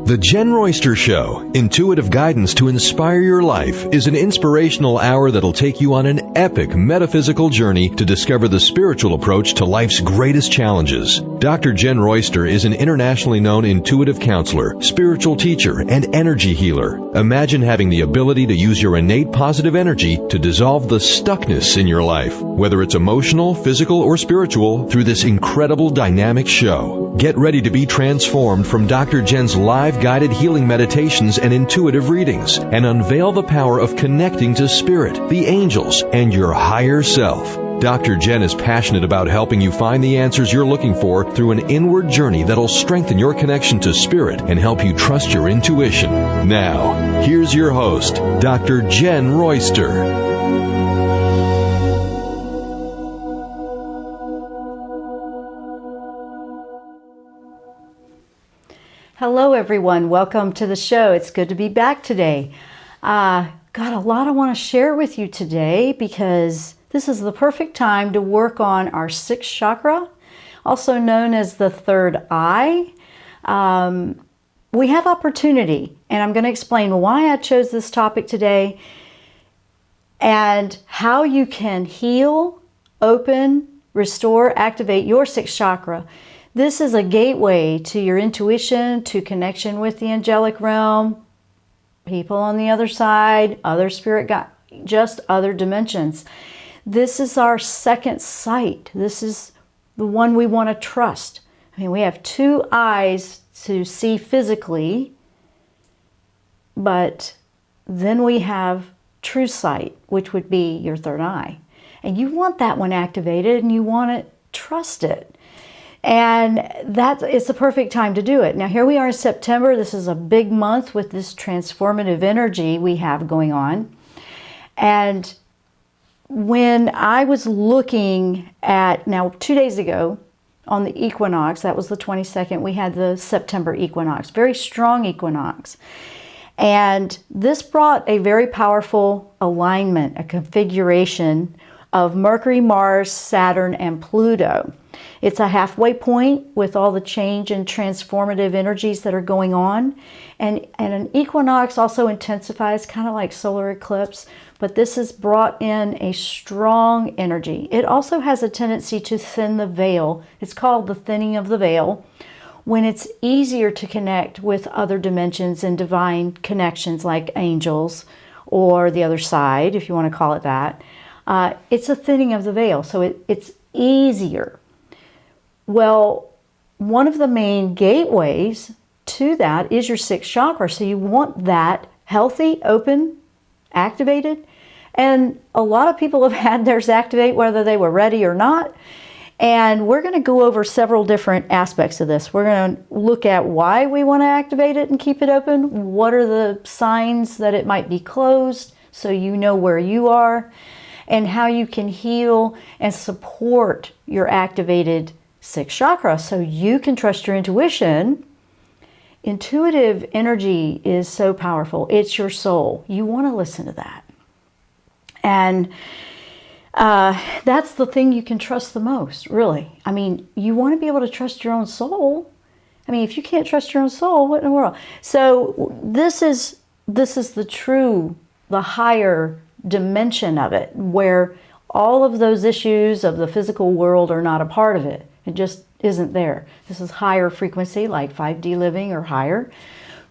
The Jenn Royster Show, intuitive guidance to inspire your life, is an inspirational hour that'll take you on an epic metaphysical journey to discover the spiritual approach to life's greatest challenges. Dr. Jenn Royster is an internationally known intuitive counselor, spiritual teacher, and energy healer. Imagine having the ability to use your innate positive energy to dissolve the stuckness in your life, whether it's emotional, physical, or spiritual, through this incredible dynamic show. Get ready to be transformed from Dr. Jenn's live guided healing meditations and intuitive readings, and unveil the power of connecting to spirit, the angels, and your higher self. Dr. Jenn is passionate about helping you find the answers you're looking for through an inward journey that'll strengthen your connection to spirit and help you trust your intuition. Now, here's your host, Dr. Jenn Royster. Hello everyone, welcome to the show. It's good to be back today. Got a lot I want to share with you today because this is the perfect time to work on our sixth chakra, also known as the third eye. We have opportunity, and I'm going to explain why I chose this topic today and how you can heal, open, restore, activate your sixth chakra. This is a gateway to your intuition, to connection with the angelic realm, people on the other side, other spirit guides, just other dimensions. This is our second sight. This is the one we want to trust. I mean, we have two eyes to see physically, but then we have true sight, which would be your third eye. And you want that one activated, and you want to trust it. And it's the perfect time to do it. Now, here we are in September. This is a big month with this transformative energy we have going on. And when I was looking at, now 2 days ago on the equinox, that was the 22nd, we had the September equinox, very strong equinox. And this brought a very powerful alignment, a configuration of Mercury, Mars, Saturn, and Pluto. It's a halfway point with all the change and transformative energies that are going on. And an equinox also intensifies, kind of like solar eclipse, but this has brought in a strong energy. It also has a tendency to thin the veil. It's called the thinning of the veil, when it's easier to connect with other dimensions and divine connections like angels or the other side, if you want to call it that. It's a thinning of the veil, so it's easier. Well, one of the main gateways to that is your sixth chakra. So you want that healthy, open, activated. And a lot of people have had theirs activate whether they were ready or not. And we're going to go over several different aspects of this. We're going to look at why we want to activate it and keep it open. What are the signs that it might be closed so you know where you are, and how you can heal and support your activated sixth chakra so you can trust your intuition. Intuitive energy is so powerful. It's your soul. You want to listen to that. And that's the thing you can trust the most, really. I mean, you want to be able to trust your own soul. I mean, if you can't trust your own soul, what in the world? So this is the higher dimension of it, where all of those issues of the physical world are not a part of it. It just isn't there. This is higher frequency, like 5D living or higher.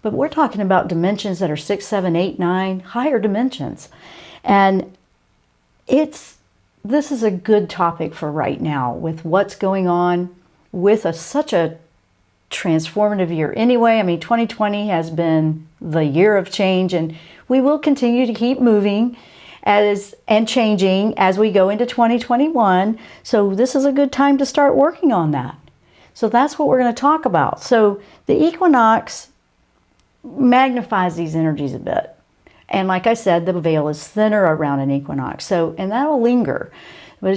But we're talking about dimensions that are 6, 7, 8, 9, higher dimensions. And this is a good topic for right now with what's going on with such a transformative year anyway. I mean, 2020 has been the year of change, and we will continue to keep moving and changing as we go into 2021. So this is a good time to start working on that. So that's what we're going to talk about. So the equinox magnifies these energies a bit. And like I said, the veil is thinner around an equinox. And that'll linger. But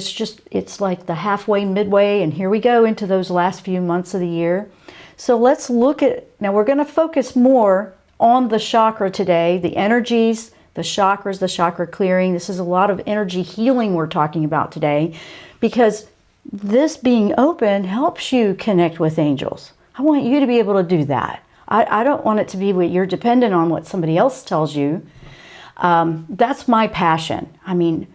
it's like the halfway, midway, and here we go into those last few months of the year. So let's look at, now we're going to focus more on the chakra today, the energies, the chakras, the chakra clearing. This is a lot of energy healing we're talking about today, because this being open helps you connect with angels. I want you to be able to do that. I don't want it to be what you're dependent on what somebody else tells you. That's my passion. I mean,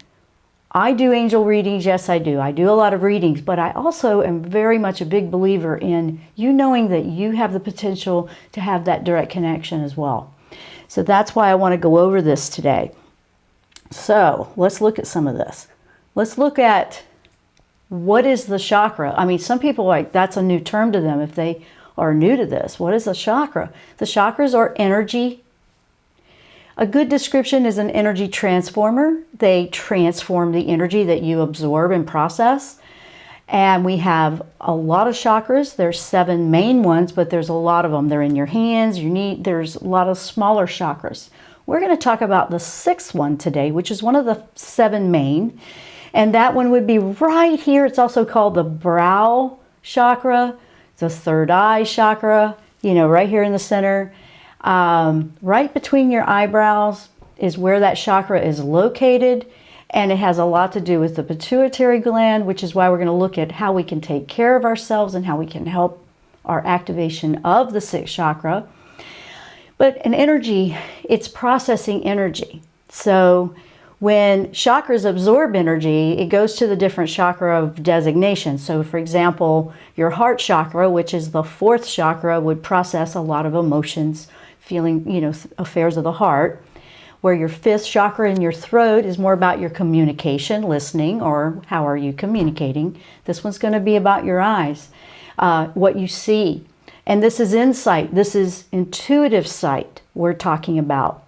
I do angel readings. Yes, I do. I do a lot of readings, but I also am very much a big believer in you knowing that you have the potential to have that direct connection as well. So that's why I want to go over this today. So let's look at some of this. Let's look at what is the chakra. I mean, some people like that's a new term to them if they are new to this. What is a chakra? The chakras are energy. A good description is an energy transformer. They transform the energy that you absorb and process. And we have a lot of chakras. There's 7 main ones, but there's a lot of them. They're in your hands, your knee. There's a lot of smaller chakras. We're going to talk about the 6th one today, which is one of the 7 main. And that one would be right here. It's also called the brow chakra, the 3rd eye chakra, right here in the center. Right between your eyebrows is where that chakra is located, and it has a lot to do with the pituitary gland, which is why we're going to look at how we can take care of ourselves and how we can help our activation of the 6th chakra. But an energy, it's processing energy. So when chakras absorb energy, it goes to the different chakra of designation. So for example, your heart chakra, which is the 4th chakra, would process a lot of emotions, feeling, affairs of the heart. Where your 5th chakra in your throat is more about your communication, listening, or how are you communicating. This one's going to be about your eyes, what you see. And this is insight. This is intuitive sight we're talking about.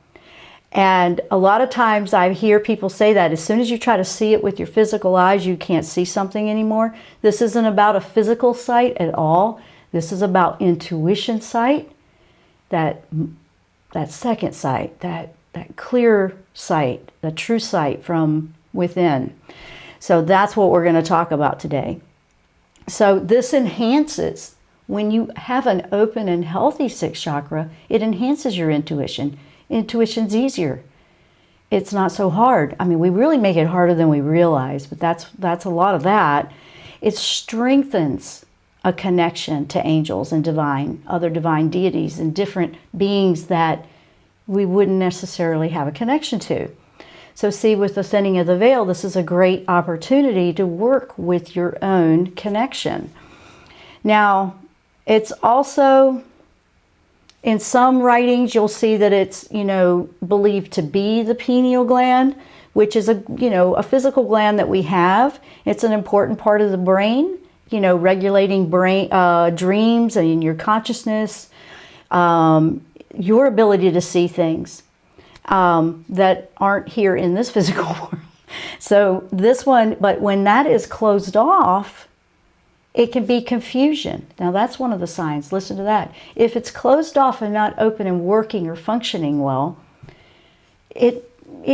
And a lot of times I hear people say that as soon as you try to see it with your physical eyes, you can't see something anymore. This isn't about a physical sight at all. This is about intuition sight, that second sight, that clear sight, the true sight from within. So that's what we're going to talk about today. So this enhances, when you have an open and healthy 6th chakra, it enhances your intuition. Intuition's easier. It's not so hard. I mean, we really make it harder than we realize, but that's a lot of that. It strengthens a connection to angels and other divine deities and different beings that we wouldn't necessarily have a connection to. So see, with the thinning of the veil, this is a great opportunity to work with your own connection. Now, it's also, in some writings, you'll see that it's, believed to be the pineal gland, which is a physical gland that we have. It's an important part of the brain, regulating brain dreams and your consciousness, your ability to see things that aren't here in this physical world. So this one, but when that is closed off, it can be confusion. Now that's one of the signs. Listen to that. If it's closed off and not open and working or functioning well, it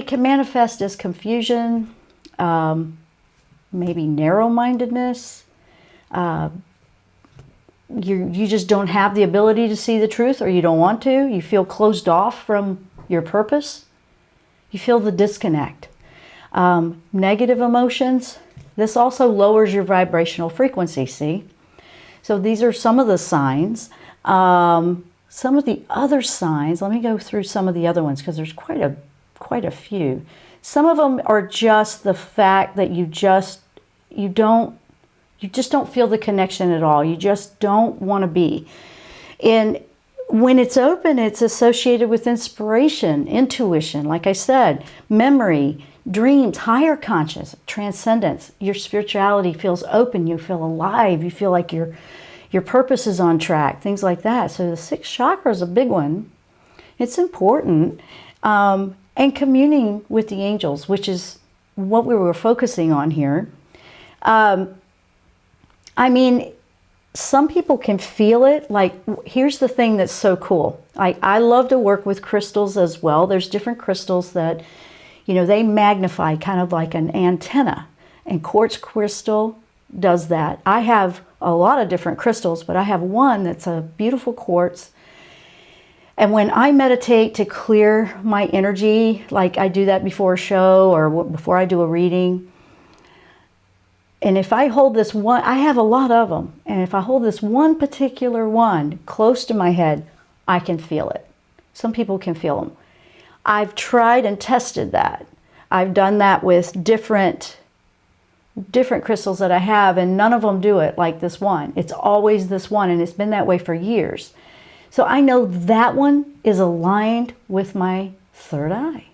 can manifest as confusion, maybe narrow-mindedness. You just don't have the ability to see the truth, or you don't want to. You feel closed off from your purpose. You feel the disconnect. Negative emotions. This also lowers your vibrational frequency, see? So these are some of the signs. Some of the other signs, let me go through some of the other ones because there's quite a few. Some of them are just the fact that you just don't feel the connection at all. You just don't want to be. And when it's open, it's associated with inspiration, intuition, like I said, memory, dreams, higher conscious, transcendence. Your spirituality feels open. You feel alive. You feel like your purpose is on track, things like that. So the 6th chakra is a big one. It's important. And communing with the angels, which is what we were focusing on here. I mean, some people can feel it. Like, here's the thing that's so cool. I love to work with crystals as well. There's different crystals that, they magnify kind of like an antenna. And quartz crystal does that. I have a lot of different crystals, but I have one that's a beautiful quartz. And when I meditate to clear my energy, like I do that before a show or before I do a reading, and if I hold this one, I have a lot of them, and if I hold this one particular one close to my head, I can feel it. Some people can feel them. I've tried and tested that. I've done that with different crystals that I have, and none of them do it like this one. It's always this one, and it's been that way for years. So I know that one is aligned with my third eye.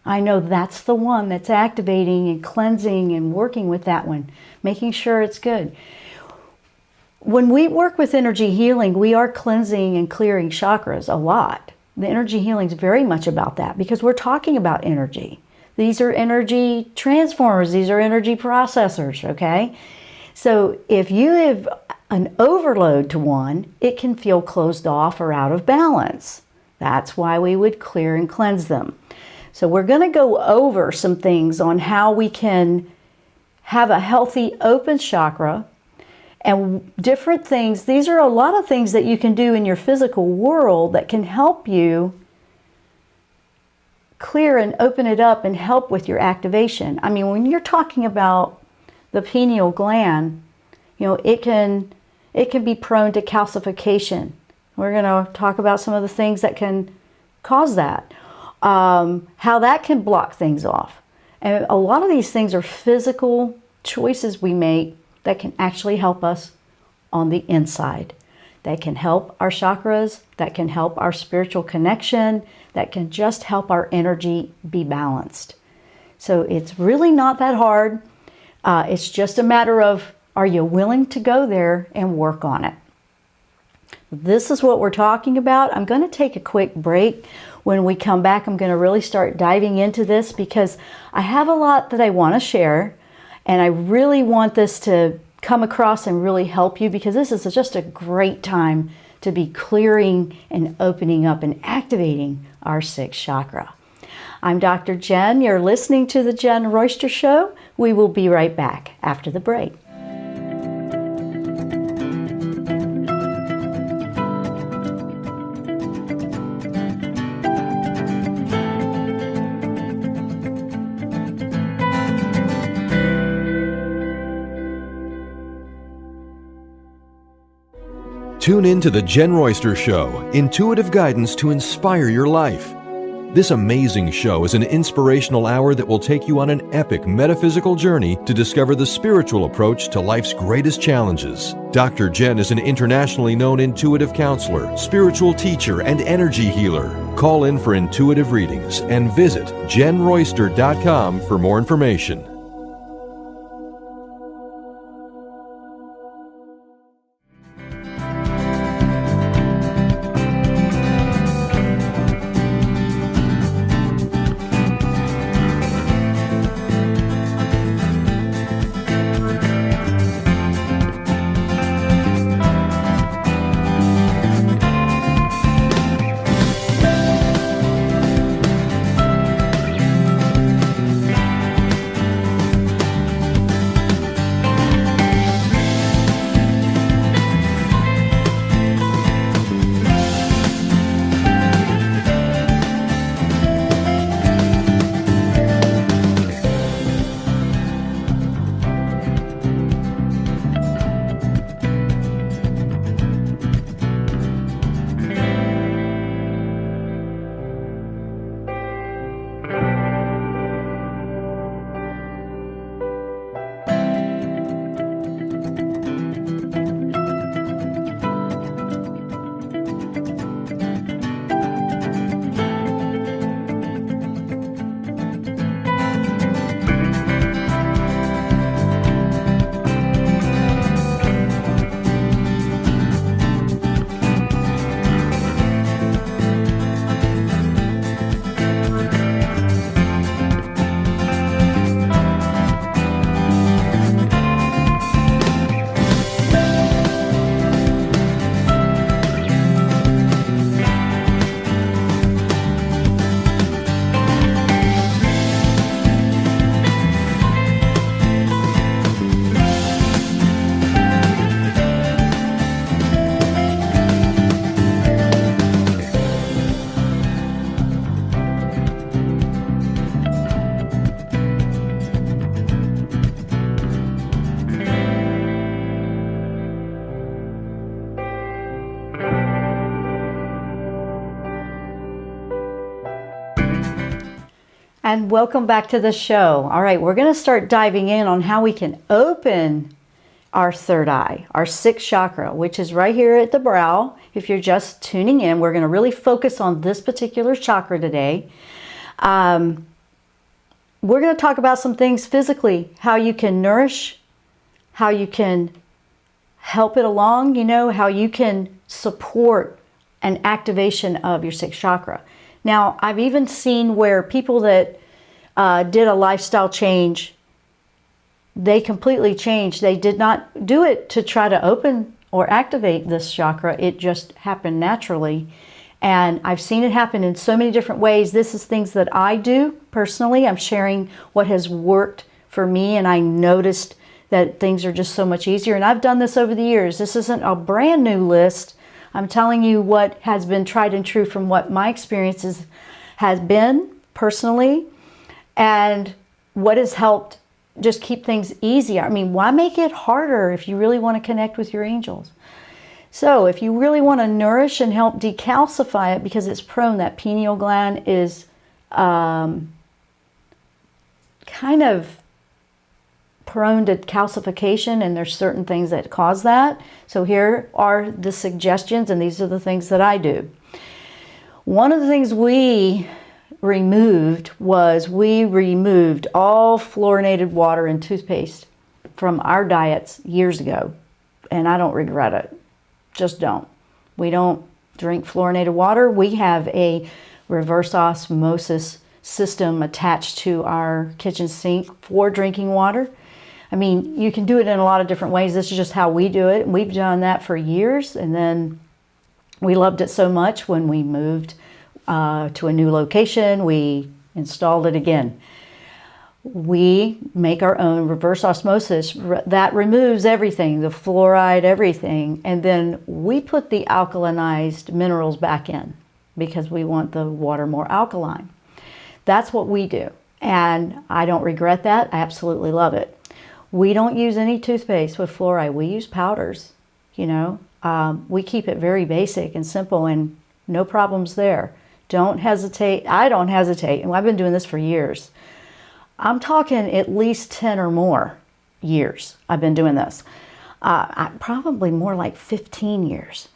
I know that's the one that's activating and cleansing and working with that one, making sure it's good. When we work with energy healing, we are cleansing and clearing chakras a lot. The energy healing is very much about that because we're talking about energy. These are energy transformers. These are energy processors, okay? So if you have an overload to one, it can feel closed off or out of balance. That's why we would clear and cleanse them. So we're going to go over some things on how we can have a healthy open chakra and different things. These are a lot of things that you can do in your physical world that can help you clear and open it up and help with your activation. I mean, when you're talking about the pineal gland, you know, it can be prone to calcification. We're going to talk about some of the things that can cause that, how that can block things off. And a lot of these things are physical choices we make that can actually help us on the inside. That can help our chakras, that can help our spiritual connection, that can just help our energy be balanced. So it's really not that hard. It's just a matter of, are you willing to go there and work on it? This is what we're talking about. I'm going to take a quick break. When we come back, I'm going to really start diving into this because I have a lot that I want to share, and I really want this to come across and really help you because this is just a great time to be clearing and opening up and activating our sixth chakra. I'm Dr. Jenn. You're listening to the Jenn Royster Show. We will be right back after the break. Tune in to the Jenn Royster Show, intuitive guidance to inspire your life. This amazing show is an inspirational hour that will take you on an epic metaphysical journey to discover the spiritual approach to life's greatest challenges. Dr. Jenn is an internationally known intuitive counselor, spiritual teacher, and energy healer. Call in for intuitive readings and visit JennRoyster.com for more information. And welcome back to the show. All right, we're going to start diving in on how we can open our third eye, our sixth chakra, which is right here at the brow. If you're just tuning in, we're going to really focus on this particular chakra today. We're going to talk about some things physically, how you can nourish, how you can help it along, how you can support an activation of your sixth chakra. Now, I've even seen where people that did a lifestyle change, they completely changed. They did not do it to try to open or activate this chakra. It just happened naturally. And I've seen it happen in so many different ways. This is things that I do personally. I'm sharing what has worked for me, and I noticed that things are just so much easier. And I've done this over the years. This isn't a brand new list. I'm telling you what has been tried and true from what my experiences has been personally, and what has helped just keep things easier. I mean, why make it harder if you really want to connect with your angels? So if you really want to nourish and help decalcify it, because it's prone, that pineal gland is kind of prone to calcification, and there's certain things that cause that. So here are the suggestions, and these are the things that I do. One of the things we removed was we removed all fluorinated water and toothpaste from our diets years ago, and I don't regret it. Just don't. We don't drink fluorinated water. We have a reverse osmosis system attached to our kitchen sink for drinking water. I mean, you can do it in a lot of different ways. This is just how we do it. We've done that for years, and then we loved it so much when we moved to a new location, we installed it again. We make our own reverse osmosis that removes everything, the fluoride, everything, and then we put the alkalinized minerals back in because we want the water more alkaline. That's what we do, and I don't regret that. I absolutely love it. We don't use any toothpaste with fluoride. We use powders, we keep it very basic and simple, and no problems there. Don't hesitate. I don't hesitate, and I've been doing this for years. I'm talking at least 10 or more years I've been doing this. Probably more like 15 years.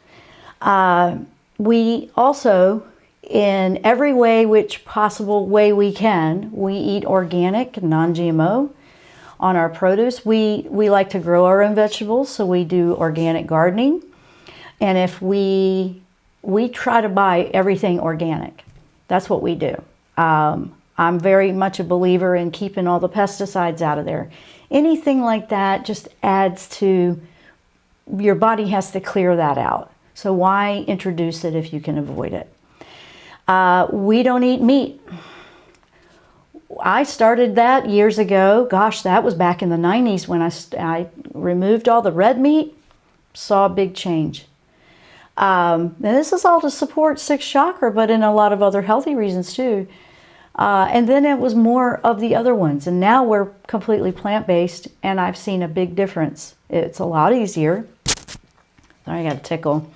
We also, in every way, which possible way we can, we eat organic, non-GMO on our produce. We like to grow our own vegetables, so we do organic gardening. And if we try to buy everything organic. That's what we do. I'm very much a believer in keeping all the pesticides out of there. Anything like that just adds to, your body has to clear that out. So why introduce it if you can avoid it? We don't eat meat. I started that years ago. Gosh, that was back in the 90s when I removed all the red meat, saw a big change. And this is all to support sixth chakra, but in a lot of other healthy reasons too. And then it was more of the other ones. And now we're completely plant-based, and I've seen a big difference. It's a lot easier. Sorry, I got a tickle.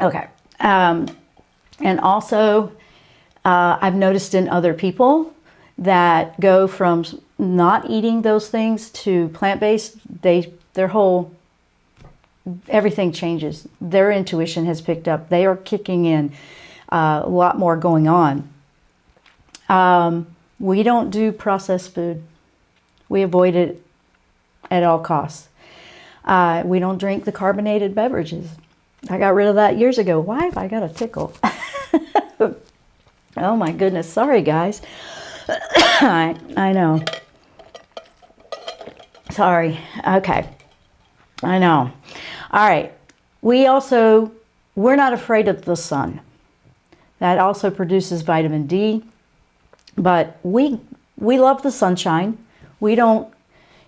Okay. And also, I've noticed in other people that go from not eating those things to plant-based, their whole, everything changes. Their intuition has picked up. They are kicking in. A lot more going on. We don't do processed food. We avoid it at all costs. We don't drink the carbonated beverages. I got rid of that years ago. Why have I got a tickle? Oh my goodness. Sorry, guys. I know. Sorry. Okay. I know. All right. We're not afraid of the sun. That also produces vitamin D. But we love the sunshine. We don't,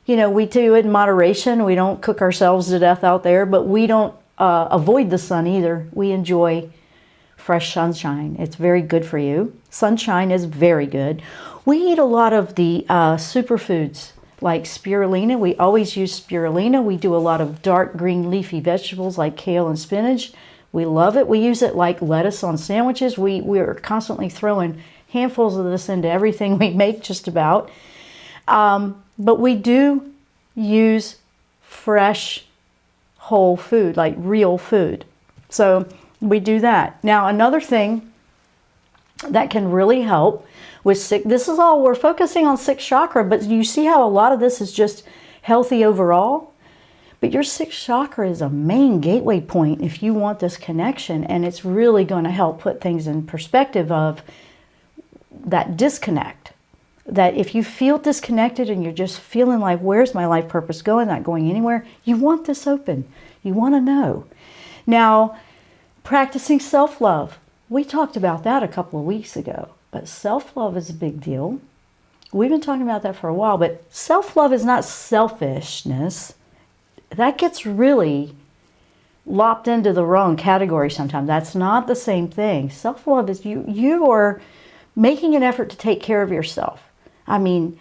we do it in moderation. We don't cook ourselves to death out there, but we don't avoid the sun either. We enjoy fresh sunshine. It's very good for you. Sunshine is very good. We eat a lot of the superfoods like spirulina. We always use spirulina. We do a lot of dark green leafy vegetables like kale and spinach. We love it. We use it like lettuce on sandwiches. We're constantly throwing handfuls of this into everything we make just about. But we do use fresh, whole food, like real food. So we do that. Now, another thing that can really help with this is all, we're focusing on sixth chakra, but you see how a lot of this is just healthy overall? But your sixth chakra is a main gateway point if you want this connection, and it's really going to help put things in perspective of that disconnect. That if you feel disconnected and you're just feeling like, where's my life purpose going, not going anywhere, you want this open. You want to know. Now, practicing self-love. We talked about that a couple of weeks ago, but self-love is a big deal. We've been talking about that for a while, but self-love is not selfishness. That gets really lopped into the wrong category sometimes. That's not the same thing. Self-love is you are making an effort to take care of yourself. I mean,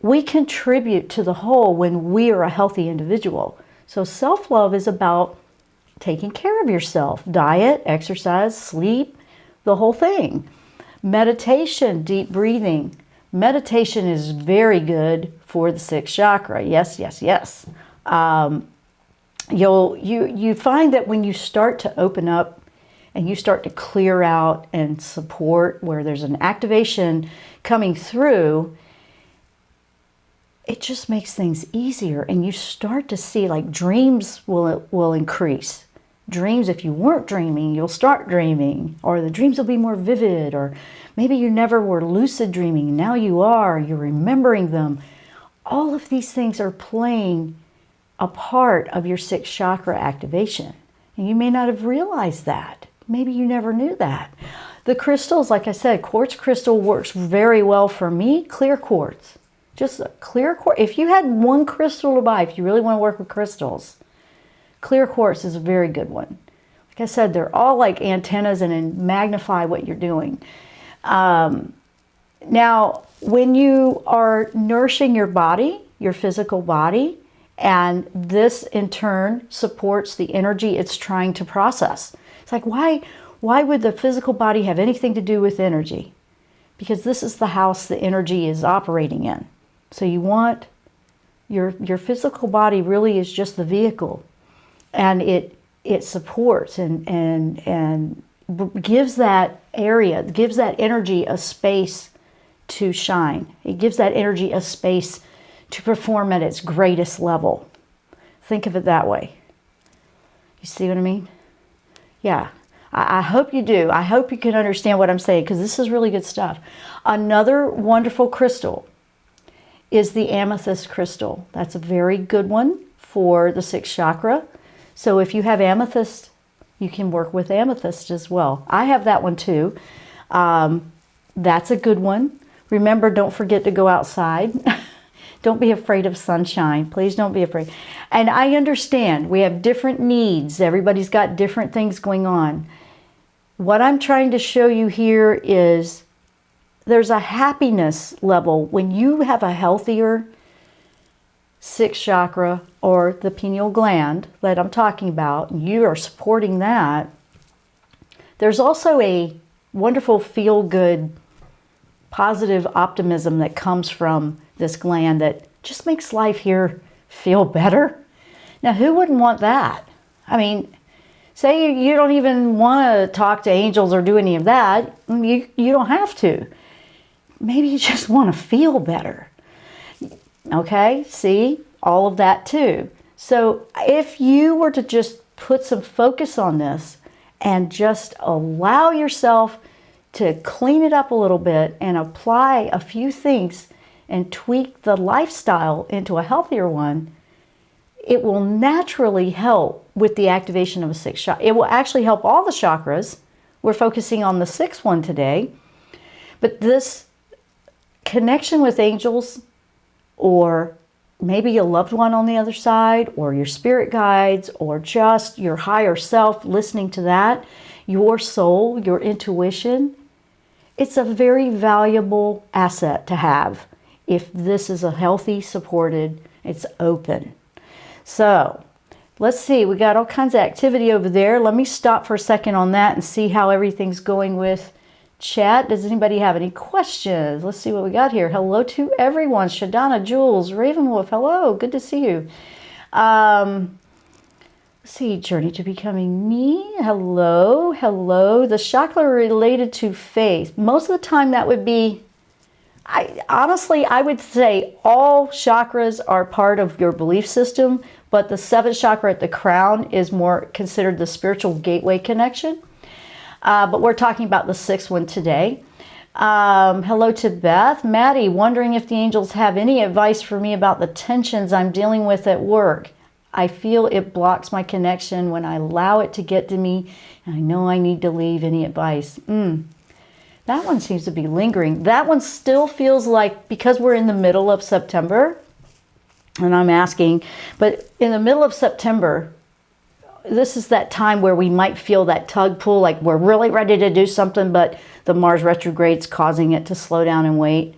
we contribute to the whole when we are a healthy individual. So self-love is about taking care of yourself. Diet, exercise, sleep, the whole thing. Meditation, deep breathing. Meditation is very good for the sixth chakra. Yes, yes, yes. You find that when you start to open up and you start to clear out and support where there's an activation coming through, it just makes things easier, and you start to see like dreams will increase. Dreams, if you weren't dreaming, you'll start dreaming, or the dreams will be more vivid, or maybe you never were lucid dreaming, now you are, you're remembering them. All of these things are playing a part of your sixth chakra activation, and you may not have realized that. Maybe you never knew that. The crystals, like I said, quartz crystal works very well for me. Clear quartz. Just a clear quartz. If you had one crystal to buy, if you really want to work with crystals, clear quartz is a very good one. Like I said, they're all like antennas and magnify what you're doing. Now, when you are nourishing your body, your physical body, and this in turn supports the energy it's trying to process. It's like, why would the physical body have anything to do with energy? Because this is the house the energy is operating in. So you want your physical body really is just the vehicle, and it supports and gives that area, gives that energy a space to shine. It gives that energy a space to perform at its greatest level. Think of it that way. You see what I mean? Yeah, I hope you do. I hope you can understand what I'm saying, because this is really good stuff. Another wonderful crystal is the Amethyst Crystal. That's a very good one for the sixth chakra. So if you have amethyst, you can work with amethyst as well. I have that one too. That's a good one. Remember, don't forget to go outside. Don't be afraid of sunshine. Please don't be afraid. And I understand we have different needs. Everybody's got different things going on. What I'm trying to show you here is there's a happiness level when you have a healthier sixth chakra or the pineal gland that I'm talking about, and you are supporting that. There's also a wonderful feel-good, positive optimism that comes from this gland that just makes life here feel better. Now, who wouldn't want that? I mean, say you don't even want to talk to angels or do any of that. You don't have to. Maybe you just want to feel better. Okay, see, all of that too. So if you were to just put some focus on this and just allow yourself to clean it up a little bit and apply a few things and tweak the lifestyle into a healthier one, it will naturally help with the activation of a sixth chakra. It will actually help all the chakras. We're focusing on the sixth one today. But this connection with angels, or maybe a loved one on the other side, or your spirit guides, or just your higher self, listening to that, your soul, your intuition, it's a very valuable asset to have if this is a healthy, supported, it's open. So let's see, we got all kinds of activity over there. Let me stop for a second on that and see how everything's going with chat. Does anybody have any questions? Let's see what we got here. Hello to everyone. Shadana, Jules, Ravenwolf, hello. Good to see you. Let's see, Journey to Becoming Me. Hello, hello. The chakra related to faith. Most of the time that would be, honestly, I would say all chakras are part of your belief system, but the seventh chakra at the crown is more considered the spiritual gateway connection. But we're talking about the sixth one today. Hello to Beth. Maddie, wondering if the angels have any advice for me about the tensions I'm dealing with at work. I feel it blocks my connection when I allow it to get to me, and I know I need to leave. Any advice? That one seems to be lingering. That one still feels like, because we're in the middle of September, and I'm asking, but in the middle of September, this is that time where we might feel that tug pull, like we're really ready to do something, but the Mars retrograde's causing it to slow down and wait.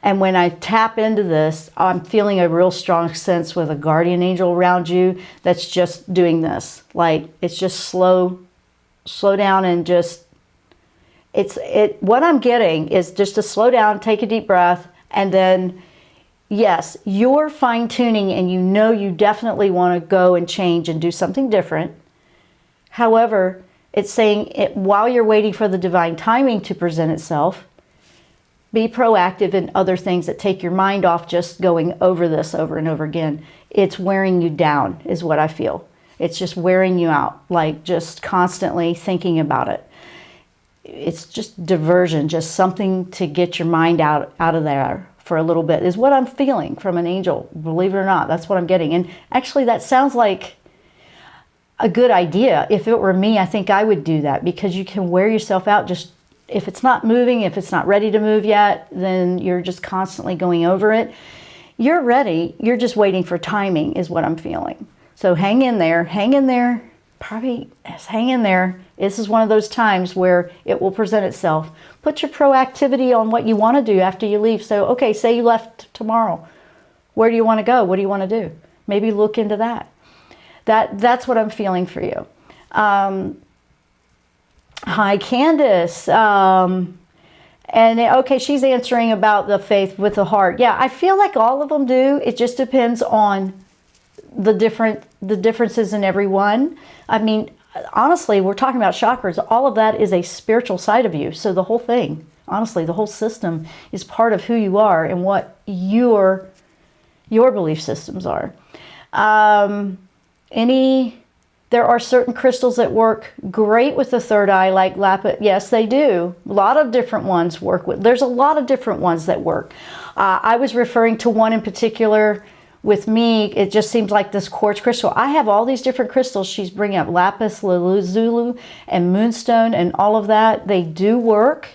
And when I tap into this, I'm feeling a real strong sense with a guardian angel around you that's just doing this. Like, it's just slow down, and just, what I'm getting is just to slow down, take a deep breath, and then, yes, you're fine-tuning and you know you definitely want to go and change and do something different. However, it's saying while you're waiting for the divine timing to present itself, be proactive in other things that take your mind off just going over this over and over again. It's wearing you down is what I feel. It's just wearing you out, like just constantly thinking about it. It's just diversion, just something to get your mind out of there for a little bit is what I'm feeling from an angel. Believe it or not, that's what I'm getting. And actually that sounds like a good idea. If it were me, I think I would do that, because you can wear yourself out. Just if it's not moving, if it's not ready to move yet, then you're just constantly going over it. You're ready. You're just waiting for timing is what I'm feeling. So hang in there, probably hang in there. This is one of those times where it will present itself. Put your proactivity on what you want to do after you leave. So, okay, say you left tomorrow. Where do you want to go? What do you want to do? Maybe look into that. That's what I'm feeling for you. Hi, Candace. And okay, she's answering about the faith with the heart. Yeah, I feel like all of them do. It just depends on the differences in every one. I mean, honestly, we're talking about chakras. All of that is a spiritual side of you. So the whole thing, honestly, the whole system is part of who you are and what your belief systems are. There are certain crystals that work great with the third eye, like lapis. Yes, they do. A lot of different ones work with. There's a lot of different ones that work. I was referring to one in particular. With me, it just seems like this quartz crystal. I have all these different crystals. She's bringing up lapis lazuli and moonstone and all of that. They do work.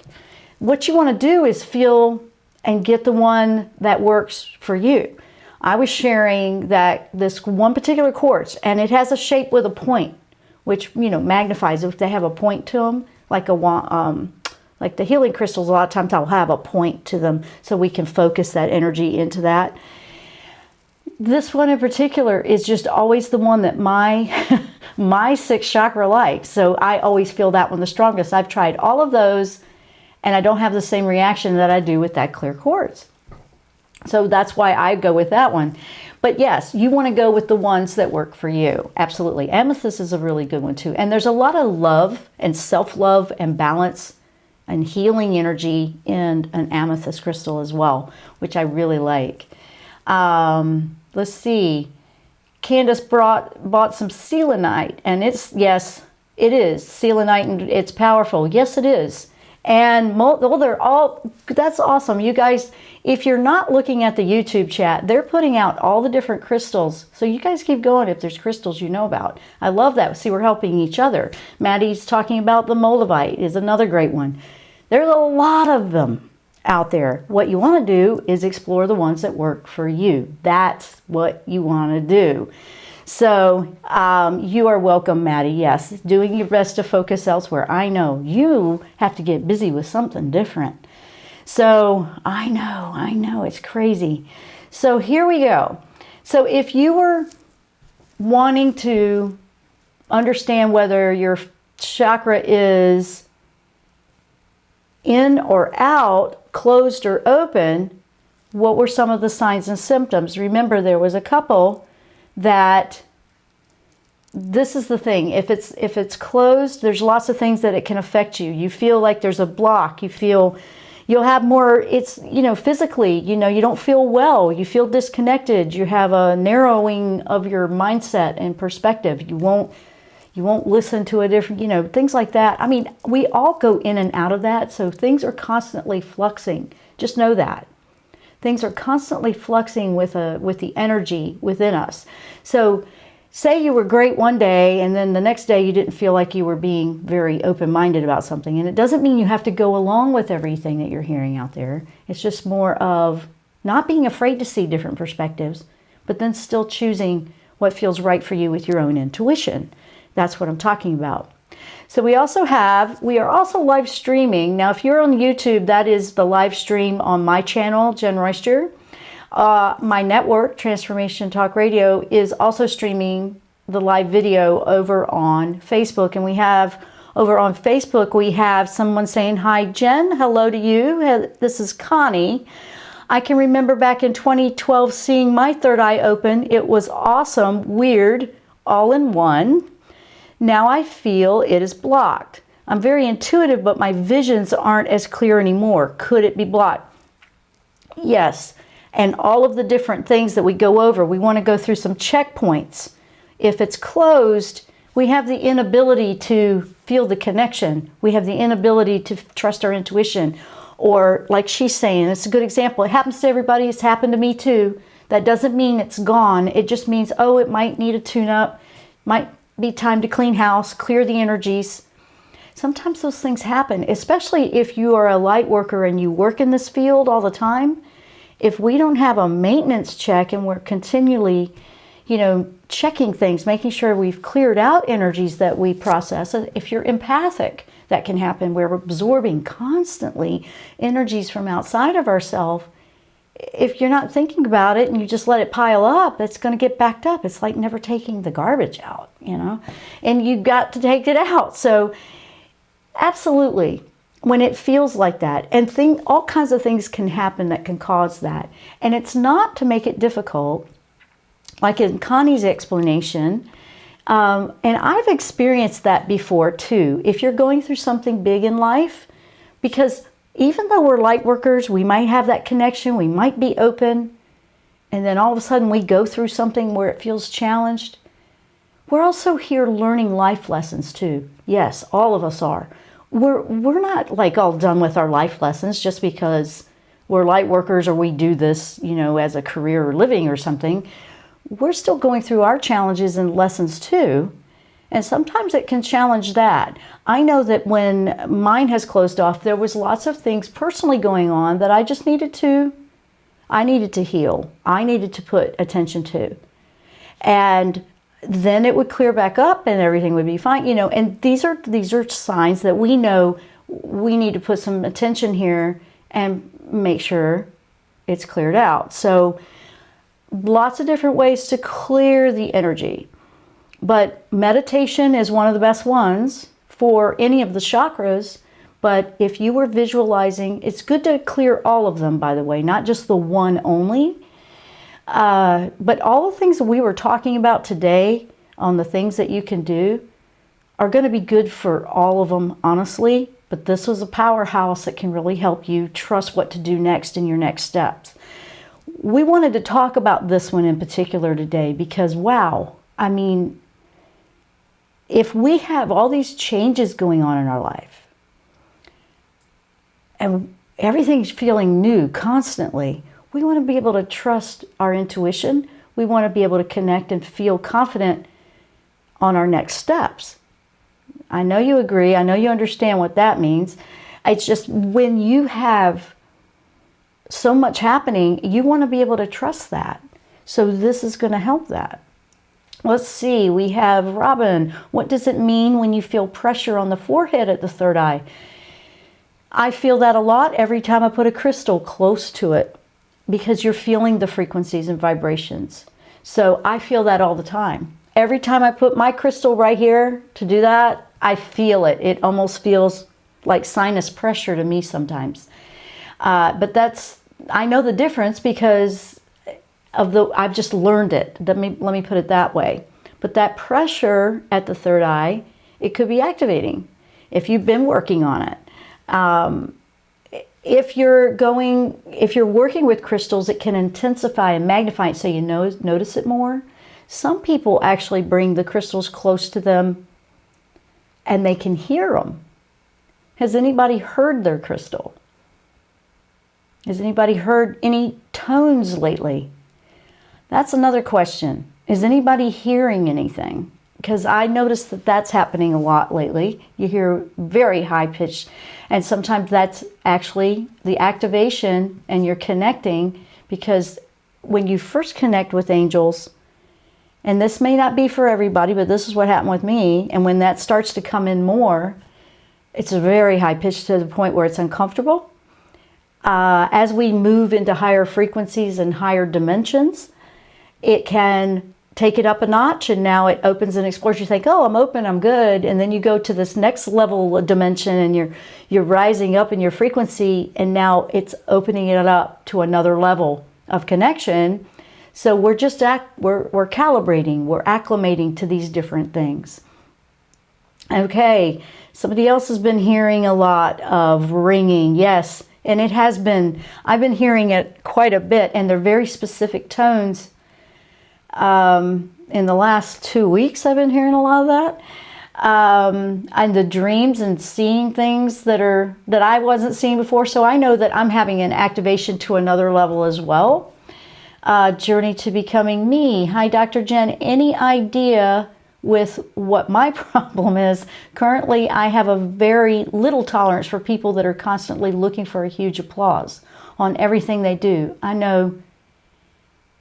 What you want to do is feel and get the one that works for you. I was sharing that this one particular quartz, and it has a shape with a point, which, magnifies if they have a point to them, like like the healing crystals. A lot of times I'll have a point to them so we can focus that energy into that. This one in particular is just always the one that my sixth chakra likes. So I always feel that one the strongest. I've tried all of those, and I don't have the same reaction that I do with that clear quartz. So that's why I go with that one. But yes, you want to go with the ones that work for you. Absolutely. Amethyst is a really good one too. And there's a lot of love and self-love and balance and healing energy in an amethyst crystal as well, which I really like. Let's see. Candace bought some selenite, and yes, it is selenite, and it's powerful. Yes, it is. And they're all, that's awesome. You guys, if you're not looking at the YouTube chat, they're putting out all the different crystals. So you guys keep going if there's crystals you know about. I love that. See, we're helping each other. Maddie's talking about the moldavite is another great one. There's a lot of them out there. What you want to do is explore the ones that work for you. That's what you want to do. So you are welcome, Maddie. Yes, doing your best to focus elsewhere. I know you have to get busy with something different. So I know, it's crazy. So here we go. So if you were wanting to understand whether your chakra is in or out, closed or open, what were some of the signs and symptoms? Remember, there was a couple that, this is the thing, if it's closed, there's lots of things that it can affect you. You feel like there's a block. You feel you'll have more, it's, physically, you don't feel well. You feel disconnected. You have a narrowing of your mindset and perspective. You won't listen to a different, things like that. I mean, we all go in and out of that. So things are constantly fluxing. Just know that. Things are constantly fluxing with the energy within us. So say you were great one day and then the next day you didn't feel like you were being very open-minded about something. And it doesn't mean you have to go along with everything that you're hearing out there. It's just more of not being afraid to see different perspectives, but then still choosing what feels right for you with your own intuition. That's what I'm talking about. So we are also live streaming. Now, if you're on YouTube, that is the live stream on my channel, Jenn Royster. My network, Transformation Talk Radio, is also streaming the live video over on Facebook. And we have, over on Facebook, we have someone saying, "Hi, Jen. Hello to you. This is Connie. I can remember back in 2012 seeing my third eye open. It was awesome, weird, all in one. Now I feel it is blocked. I'm very intuitive, but my visions aren't as clear anymore. Could it be blocked?" Yes. And all of the different things that we go over, we want to go through some checkpoints. If it's closed, we have the inability to feel the connection. We have the inability to trust our intuition. Or like she's saying, it's a good example. It happens to everybody. It's happened to me too. That doesn't mean it's gone. It just means, oh, it might need a tune-up. Might be time to clean house, clear the energies. Sometimes those things happen, especially if you are a light worker and you work in this field all the time. If we don't have a maintenance check and we're continually, checking things, making sure we've cleared out energies that we process. If you're empathic, that can happen. We're absorbing constantly energies from outside of ourselves. If you're not thinking about it and you just let it pile up, it's going to get backed up. It's like never taking the garbage out, and you've got to take it out. So absolutely. When it feels like that, and all kinds of things can happen that can cause that. And it's not to make it difficult, like in Connie's explanation, and I've experienced that before too. If you're going through something big in life, because even though we're light workers, we might have that connection, we might be open, and then all of a sudden we go through something where it feels challenged. We're also here learning life lessons too. Yes, all of us are. We're not like all done with our life lessons just because we're light workers or we do this, as a career or living or something. We're still going through our challenges and lessons too. And sometimes it can challenge that. I know that when mine has closed off, there was lots of things personally going on that I just needed to heal. I needed to put attention to. And then it would clear back up and everything would be fine, and these are signs that we know we need to put some attention here and make sure it's cleared out. So lots of different ways to clear the energy, but meditation is one of the best ones for any of the chakras. But if you were visualizing, it's good to clear all of them, by the way, not just the one only. But all the things that we were talking about today on the things that you can do are going to be good for all of them, honestly. But this was a powerhouse that can really help you trust what to do next in your next steps. We wanted to talk about this one in particular today because, wow, I mean, if we have all these changes going on in our life and everything's feeling new constantly, we want to be able to trust our intuition. We want to be able to connect and feel confident on our next steps. I know you agree. I know you understand what that means. It's just when you have so much happening, you want to be able to trust that. So this is going to help that. Let's see. We have Robin. What does it mean when you feel pressure on the forehead at the third eye? I feel that a lot every time I put a crystal close to it, because you're feeling the frequencies and vibrations. So I feel that all the time. Every time I put my crystal right here to do that, I feel it. It almost feels like sinus pressure to me sometimes. But I know the difference because I've just learned it. Let me put it that way. But that pressure at the third eye, it could be activating if you've been working on it. If you're working with crystals, it can intensify and magnify it so you notice it more. Some people actually bring the crystals close to them and they can hear them. Has anybody heard their crystal? Has anybody heard any tones lately? That's another question. Is anybody hearing anything? Because I noticed that that's happening a lot lately. You hear very high pitched, and sometimes that's actually the activation and you're connecting, because when you first connect with angels, and this may not be for everybody, but this is what happened with me, and when that starts to come in more, it's a very high pitch to the point where it's uncomfortable. As we move into higher frequencies and higher dimensions, it can take it up a notch, and now it opens and explores. You think, oh, I'm open, I'm good. And then you go to this next level of dimension and you're rising up in your frequency, and now it's opening it up to another level of connection. So we're just we're calibrating, we're acclimating to these different things. Okay, somebody else has been hearing a lot of ringing. Yes, and it has been, I've been hearing it quite a bit, and they're very specific tones. In the last 2 weeks, I've been hearing a lot of that. And the dreams and seeing things that I wasn't seeing before. So I know that I'm having an activation to another level as well. Journey to becoming me. Hi, Dr. Jenn. Any idea with what my problem is? Currently, I have a very little tolerance for people that are constantly looking for a huge applause on everything they do. I know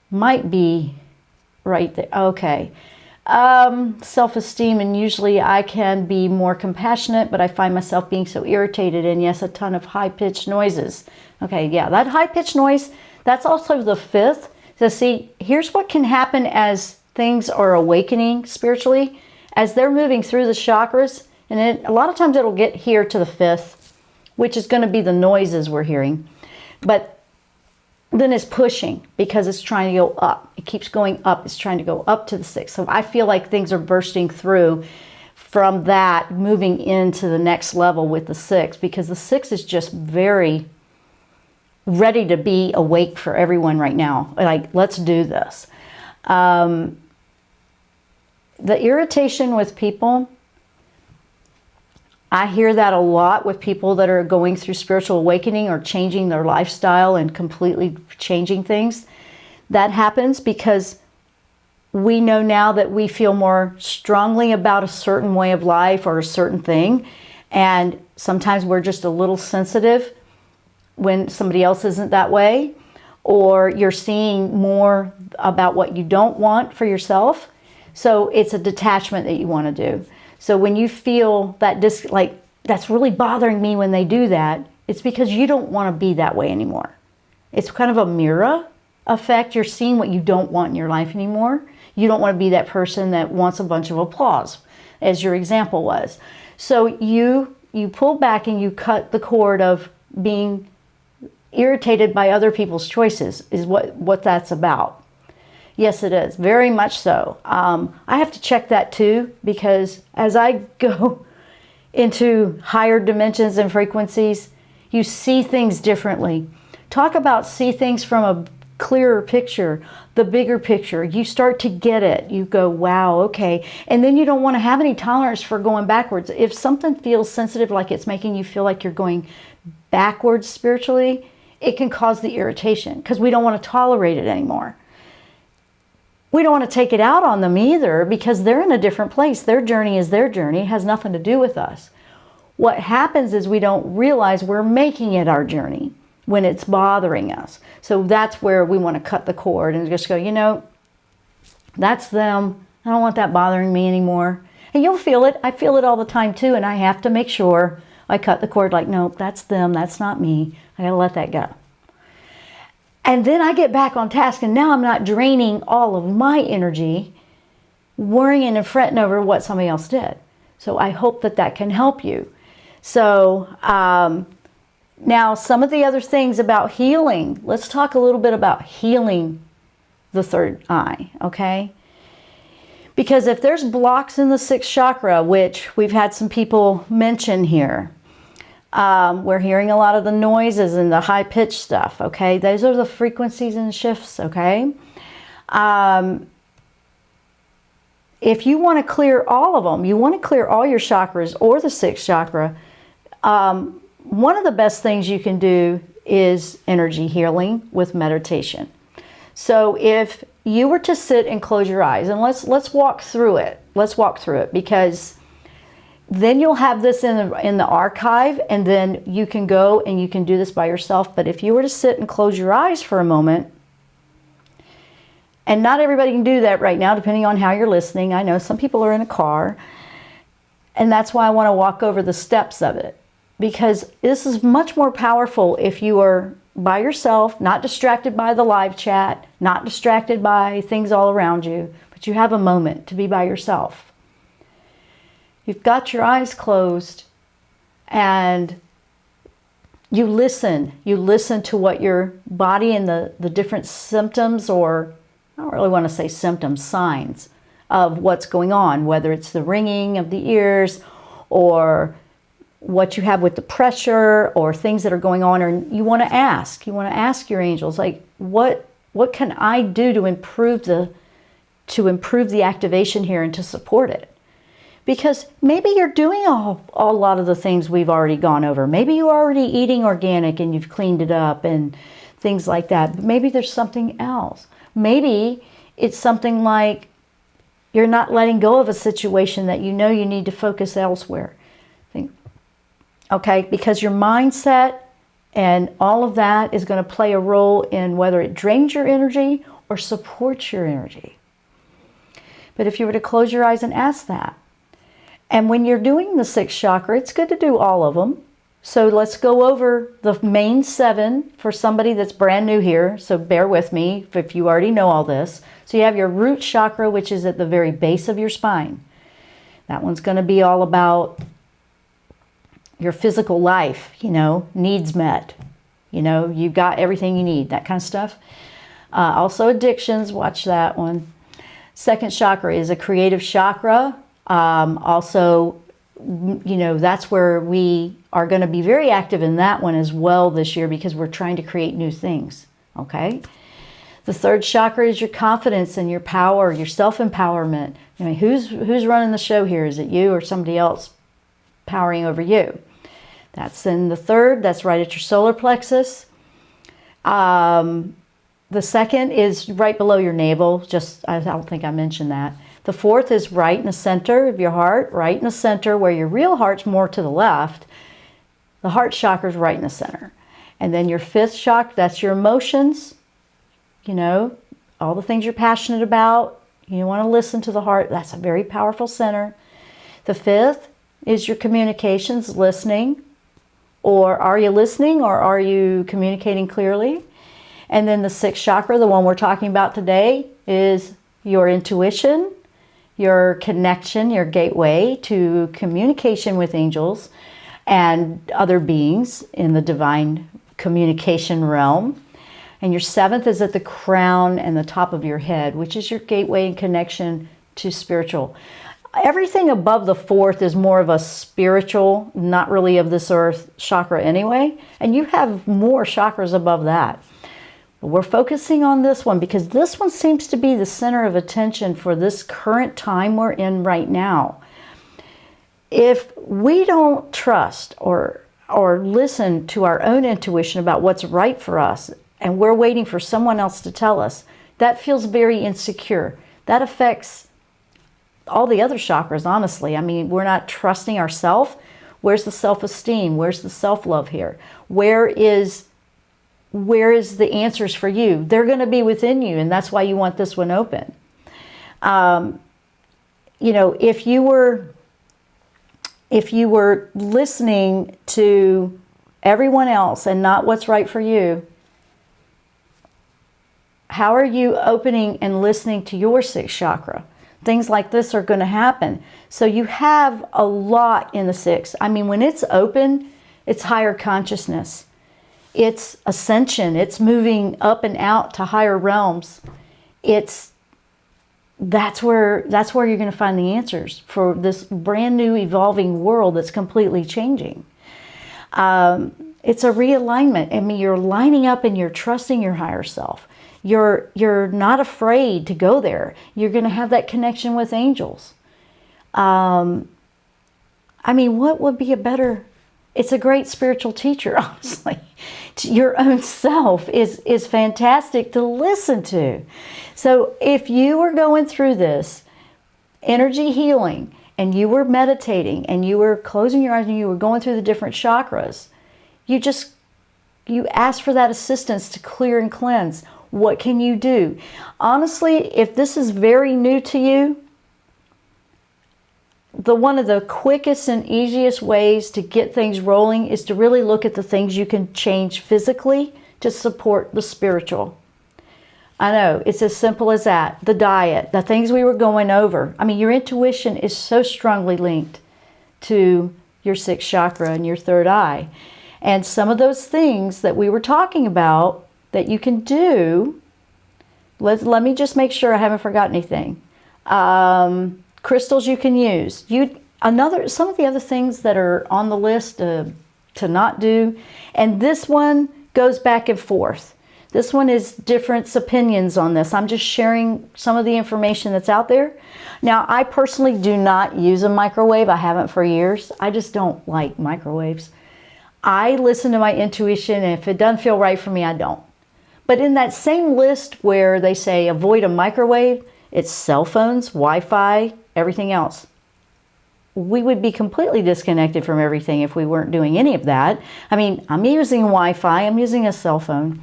might be right there. Okay. Self-esteem, and usually I can be more compassionate, but I find myself being so irritated, and yes, a ton of high-pitched noises. Okay, yeah, that high-pitched noise, that's also the fifth. So see, here's what can happen as things are awakening spiritually, as they're moving through the chakras, and a lot of times it'll get here to the fifth, which is going to be the noises we're hearing. But then it's pushing because it's trying to go up. It keeps going up. It's trying to go up to the sixth. So I feel like things are bursting through from that, moving into the next level with the sixth, because the sixth is just very ready to be awake for everyone right now. Like, let's do this. The irritation with people, I hear that a lot with people that are going through spiritual awakening or changing their lifestyle and completely changing things. That happens because we know now that we feel more strongly about a certain way of life or a certain thing. And sometimes we're just a little sensitive when somebody else isn't that way, or you're seeing more about what you don't want for yourself. So it's a detachment that you want to do. So when you feel that like that's really bothering me when they do that, it's because you don't want to be that way anymore. It's kind of a mirror effect. You're seeing what you don't want in your life anymore. You don't want to be that person that wants a bunch of applause, as your example was. So you pull back and you cut the cord of being irritated by other people's choices, is what that's about. Yes, it is. Very much so. I have to check that too, because as I go into higher dimensions and frequencies, you see things differently. Talk about see things from a clearer picture, the bigger picture. You start to get it. You go, wow, okay. And then you don't want to have any tolerance for going backwards. If something feels sensitive, like it's making you feel like you're going backwards spiritually, it can cause the irritation because we don't want to tolerate it anymore. We don't want to take it out on them either, because they're in a different place. Their journey is their journey. It has nothing to do with us. What happens is we don't realize we're making it our journey when it's bothering us. So that's where we want to cut the cord and just go, you know, that's them. I don't want that bothering me anymore. And you'll feel it. I feel it all the time too. And I have to make sure I cut the cord, like, nope, that's them. That's not me. I got to let that go. And then I get back on task, and now I'm not draining all of my energy worrying and fretting over what somebody else did. So I hope that that can help you. So now some of the other things about healing. Let's talk a little bit about healing the third eye, okay? Because if there's blocks in the sixth chakra, which we've had some people mention here, we're hearing a lot of the noises and the high-pitched stuff, okay? Those are the frequencies and shifts, okay? If you want to clear all of them, you want to clear all your chakras or the sixth chakra, one of the best things you can do is energy healing with meditation. So if you were to sit and close your eyes, and let's walk through it. Let's walk through it, because then you'll have this in the archive, and then you can go and you can do this by yourself. But if you were to sit and close your eyes for a moment, and not everybody can do that right now, depending on how you're listening. I know some people are in a car, and that's why I want to walk over the steps of it, because this is much more powerful if you are by yourself, not distracted by the live chat, not distracted by things all around you, but you have a moment to be by yourself. You've got your eyes closed and you listen to what your body and the different symptoms, or I don't really want to say symptoms, signs of what's going on, whether it's the ringing of the ears or what you have with the pressure or things that are going on. Or you want to ask your angels, like, what can I do to improve the activation here and to support it? Because maybe you're doing a lot of the things we've already gone over. Maybe you're already eating organic and you've cleaned it up and things like that. But maybe there's something else. Maybe it's something like you're not letting go of a situation that you know you need to focus elsewhere. Okay, because your mindset and all of that is going to play a role in whether it drains your energy or supports your energy. But if you were to close your eyes and ask that, and when you're doing the sixth chakra, it's good to do all of them. So let's go over the main 7 for somebody that's brand new here. So bear with me if you already know all this. So you have your root chakra, which is at the very base of your spine. That one's going to be all about your physical life, needs met. You've got everything you need, that kind of stuff. Also addictions, watch that one. Second chakra is a creative chakra. Also, that's where we are going to be very active in that one as well this year, because we're trying to create new things, okay? The third chakra is your confidence and your power, your self-empowerment. Who's running the show here? Is it you or somebody else powering over you? That's in the third. That's right at your solar plexus. The second is right below your navel. I don't think I mentioned that. The fourth is right in the center of your heart, right in the center where your real heart's more to the left. The heart chakra is right in the center. And then your fifth chakra, that's your emotions. All the things you're passionate about. You want to listen to the heart. That's a very powerful center. The fifth is your communications, listening. Or are you listening, or are you communicating clearly? And then the sixth chakra, the one we're talking about today, is your intuition, your connection, your gateway to communication with angels and other beings in the divine communication realm. And your seventh is at the crown and the top of your head, which is your gateway and connection to spiritual. Everything above the fourth is more of a spiritual, not really of this earth chakra anyway. And you have more chakras above that. But we're focusing on this one because this one seems to be the center of attention for this current time we're in right now. If we don't trust or listen to our own intuition about what's right for us, and we're waiting for someone else to tell us, that feels very insecure. That affects all the other chakras, honestly. We're not trusting ourselves. Where's the self-esteem? Where's the self-love here? Where is the answers for you? They're going to be within you, and that's why you want this one open. If you were listening to everyone else and not what's right for you, how are you opening and listening to your sixth chakra? things like this are going to happen. So you have a lot in the 6th. I mean, when it's open, it's higher consciousness. It's ascension. It's moving up and out to higher realms. That's where you're going to find the answers for this brand new evolving world that's completely changing. It's a realignment. I mean, you're lining up and you're trusting your higher self. You're not afraid to go there. You're going to have that connection with angels. I mean, what would be a better... It's a great spiritual teacher, honestly. Your own self is fantastic to listen to. So if you were going through this energy healing and you were meditating and you were closing your eyes and you were going through the different chakras, you ask for that assistance to clear and cleanse. What can you do? Honestly, if this is very new to you, one of the quickest and easiest ways to get things rolling is to really look at the things you can change physically to support the spiritual. I know, it's as simple as that. The diet, the things we were going over. I mean, your intuition is so strongly linked to your 6th chakra and your 3rd eye. And some of those things that we were talking about that you can do, let me just make sure I haven't forgotten anything. Crystals you can use. Some of the other things that are on the list to not do, and this one goes back and forth. This one is different opinions on this. I'm just sharing some of the information that's out there. Now, I personally do not use a microwave. I haven't for years. I just don't like microwaves. I listen to my intuition, and if it doesn't feel right for me, I don't. But in that same list where they say avoid a microwave, it's cell phones, Wi-Fi, everything else. We would be completely disconnected from everything if we weren't doing any of that. I mean, I'm using Wi-Fi, I'm using a cell phone,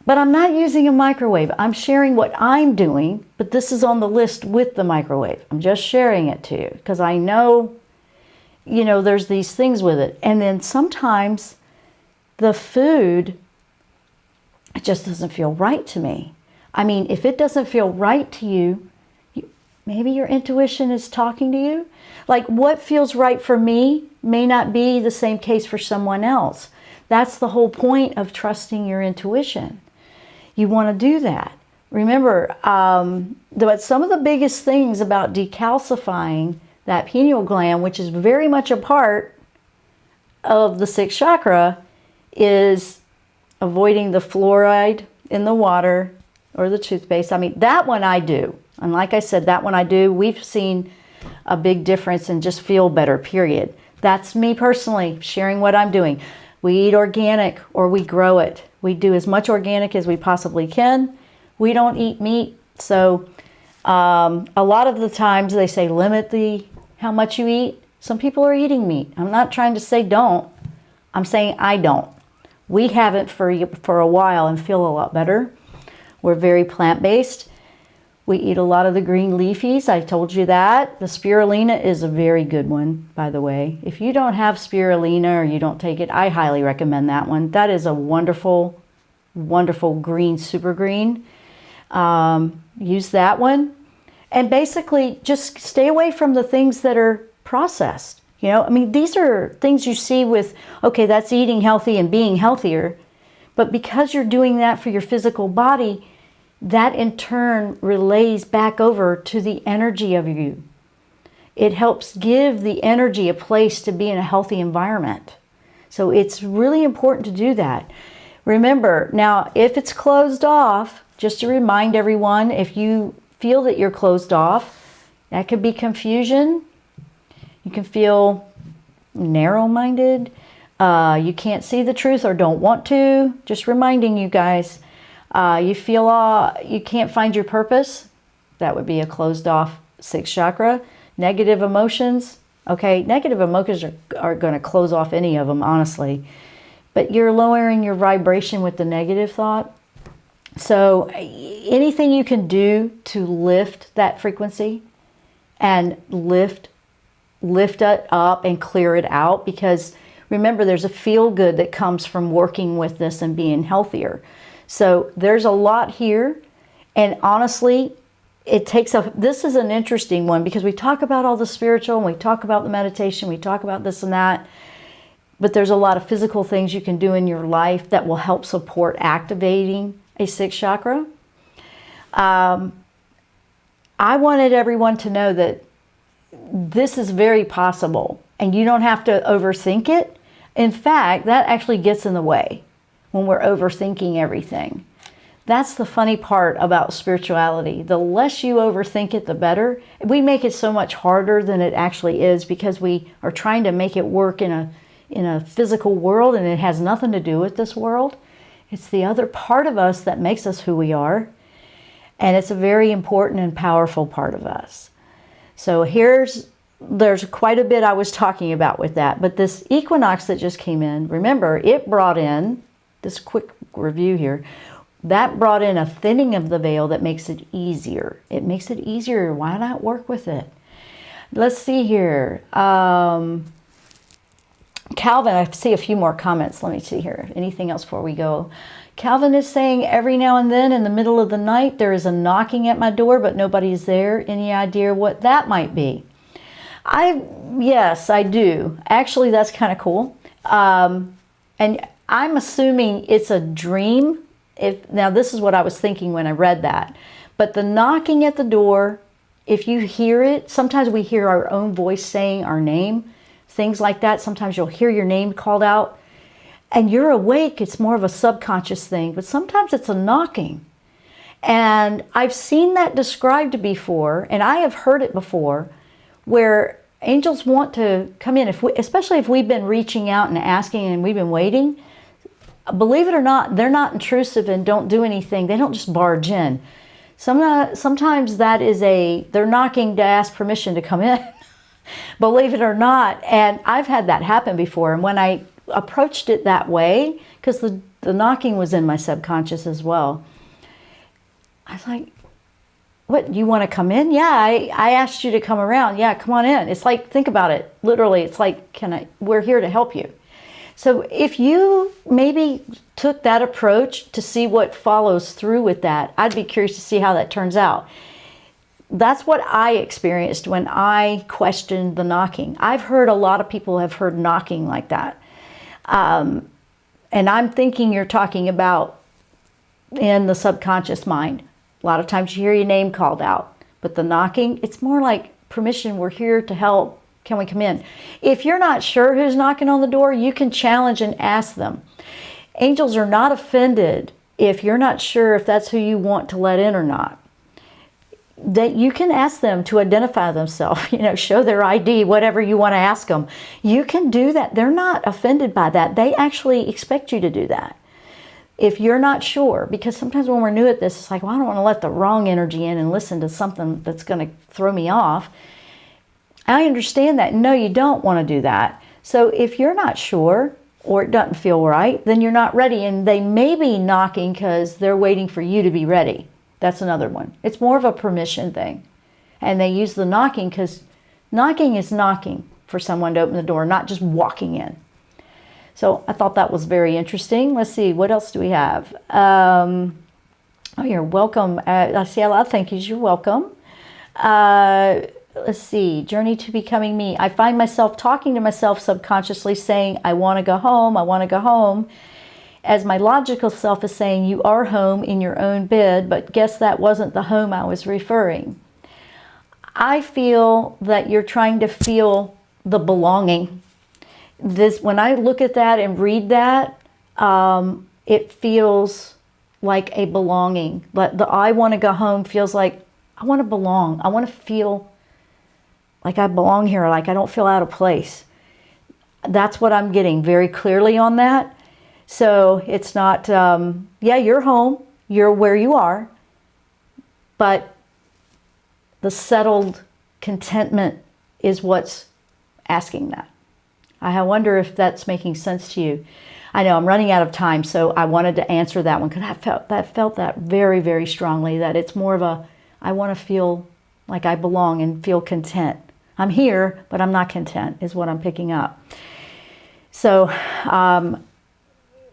but I'm not using a microwave. I'm sharing what I'm doing, but this is on the list with the microwave. I'm just sharing it to you because I know, there's these things with it. And then sometimes the food, it just doesn't feel right to me. I mean, if it doesn't feel right to you, maybe your intuition is talking to you. Like what feels right for me may not be the same case for someone else. That's the whole point of trusting your intuition. You want to do that. Remember, but some of the biggest things about decalcifying that pineal gland, which is very much a part of the 6th chakra, is avoiding the fluoride in the water or the toothpaste. I mean, that one I do. And like I said, that one I do. We've seen a big difference and just feel better, period. That's me personally sharing what I'm doing. We eat organic or we grow it. We do as much organic as we possibly can. We don't eat meat. So a lot of the times they say limit how much you eat. Some people are eating meat. I'm not trying to say don't. I'm saying I don't. We haven't for a while and feel a lot better. We're very plant-based. We eat a lot of the green leafies. I told you that. The spirulina is a very good one, by the way. If you don't have spirulina or you don't take it, I highly recommend that one. That is a wonderful, wonderful green, super green. Use that one. And basically just stay away from the things that are processed. I mean, these are things you see with, okay, that's eating healthy and being healthier. But because you're doing that for your physical body, that in turn relays back over to the energy of you. It helps give the energy a place to be in a healthy environment. So it's really important to do that. Remember, now, if it's closed off, just to remind everyone, if you feel that you're closed off, that could be confusion. You can feel narrow-minded. You can't see the truth or don't want to. Just reminding you guys. You feel you can't find your purpose. That would be a closed off 6th chakra. Negative emotions. Okay, negative emotions are going to close off any of them, honestly. But you're lowering your vibration with the negative thought. So anything you can do to lift that frequency and lift it up and clear it out, because remember, there's a feel good that comes from working with this and being healthier. So there's a lot here, and honestly, this is an interesting one because we talk about all the spiritual and we talk about the meditation, we talk about this and that, but there's a lot of physical things you can do in your life that will help support activating a sixth chakra. I wanted everyone to know that this is very possible and you don't have to overthink it. In fact, that actually gets in the way when we're overthinking everything. That's the funny part about spirituality. The less you overthink it, the better. We make it so much harder than it actually is because we are trying to make it work in a physical world, and it has nothing to do with this world. It's the other part of us that makes us who we are. And it's a very important and powerful part of us. So there's quite a bit I was talking about with that. But this equinox that just came in, remember, it brought in, this quick review here, that brought in a thinning of the veil that makes it easier. It makes it easier. Why not work with it? Let's see here. Calvin, I see a few more comments. Let me see here. Anything else before we go? Calvin is saying, every now and then in the middle of the night, there is a knocking at my door, but nobody's there. Any idea what that might be? Yes, I do. Actually, that's kind of cool. And I'm assuming it's a dream. Now, this is what I was thinking when I read that. But the knocking at the door, if you hear it, sometimes we hear our own voice saying our name, things like that. Sometimes you'll hear your name called out. And you're awake, it's more of a subconscious thing, but sometimes it's a knocking. And I've seen that described before, and I have heard it before, where angels want to come in, especially if we've been reaching out and asking and we've been waiting. Believe it or not, they're not intrusive and don't do anything. They don't just barge in. Sometimes that is they're knocking to ask permission to come in. Believe it or not. And I've had that happen before. And when I approached it that way, because the knocking was in my subconscious as well, I was like, what, you want to come in? Yeah, I asked you to come around. Yeah, come on in. It's like, think about it. Literally, it's like, we're here to help you. So if you maybe took that approach to see what follows through with that, I'd be curious to see how that turns out. That's what I experienced when I questioned the knocking. I've heard a lot of people have heard knocking like that. And I'm thinking you're talking about in the subconscious mind. A lot of times you hear your name called out, but the knocking, it's more like permission. We're here to help. Can we come in? If you're not sure who's knocking on the door, you can challenge and ask them. Angels are not offended if you're not sure if that's who you want to let in or not. That you can ask them to identify themselves, show their ID, whatever you want to ask them. You can do that. They're not offended by that. They actually expect you to do that. If you're not sure, because sometimes when we're new at this, it's like, well, I don't want to let the wrong energy in and listen to something that's going to throw me off. I understand that. No, you don't want to do that. So if you're not sure or it doesn't feel right, then you're not ready. And they may be knocking because they're waiting for you to be ready. That's another one. It's more of a permission thing. And they use the knocking because knocking is knocking for someone to open the door, not just walking in. So I thought that was very interesting. Let's see, what else do we have? Oh, you're welcome. I see a lot of thank yous. You're welcome. Let's see, journey to becoming me. I find myself talking to myself subconsciously saying, I want to go home. I want to go home. As my logical self is saying, you are home in your own bed, but guess that wasn't the home I was referring. I feel that you're trying to feel the belonging. When I look at that and read that, it feels like a belonging. But the I want to go home feels like I want to belong. I want to feel like I belong here, like I don't feel out of place. That's what I'm getting very clearly on that. So it's not, yeah, you're home, you're where you are, but the settled contentment is what's asking that. I wonder if that's making sense to you. I know I'm running out of time, so I wanted to answer that one because I felt that very, very strongly, that it's more of a, I want to feel like I belong and feel content. I'm here, but I'm not content is what I'm picking up. So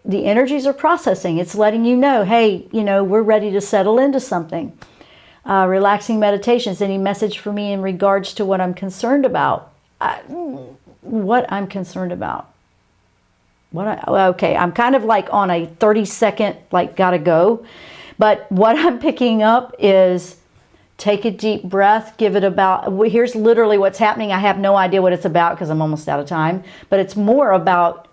the energies are processing. It's letting you know, hey, we're ready to settle into something. relaxing meditations. Any message for me in regards to what I'm concerned about? What I'm concerned about. Okay, I'm kind of like on a 30-second, like, gotta go. But what I'm picking up is take a deep breath, give it about, here's literally what's happening. I have no idea what it's about because I'm almost out of time. But it's more about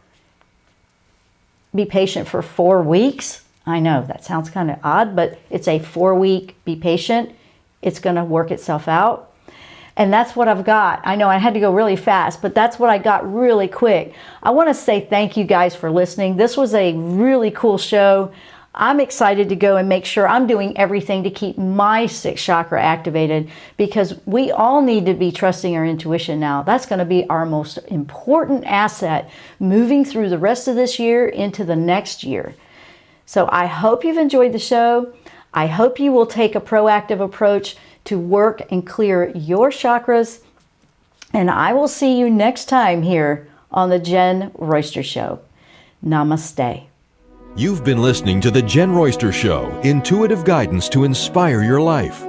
be patient for 4 weeks. I know that sounds kind of odd, but it's a 4-week be patient. It's going to work itself out. And that's what I've got. I know I had to go really fast, but that's what I got really quick. I want to say thank you guys for listening. This was a really cool show. I'm excited to go and make sure I'm doing everything to keep my 6th chakra activated, because we all need to be trusting our intuition now. That's going to be our most important asset moving through the rest of this year into the next year. So I hope you've enjoyed the show. I hope you will take a proactive approach to work and clear your chakras. And I will see you next time here on the Jenn Royster Show. Namaste. You've been listening to The Jenn Royster Show, intuitive guidance to inspire your life.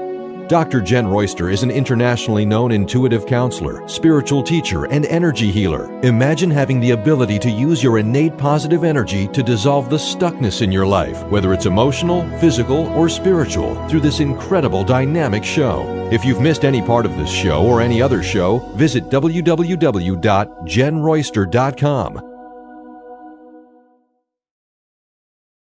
Dr. Jenn Royster is an internationally known intuitive counselor, spiritual teacher, and energy healer. Imagine having the ability to use your innate positive energy to dissolve the stuckness in your life, whether it's emotional, physical, or spiritual, through this incredible dynamic show. If you've missed any part of this show or any other show, visit www.jennroyster.com.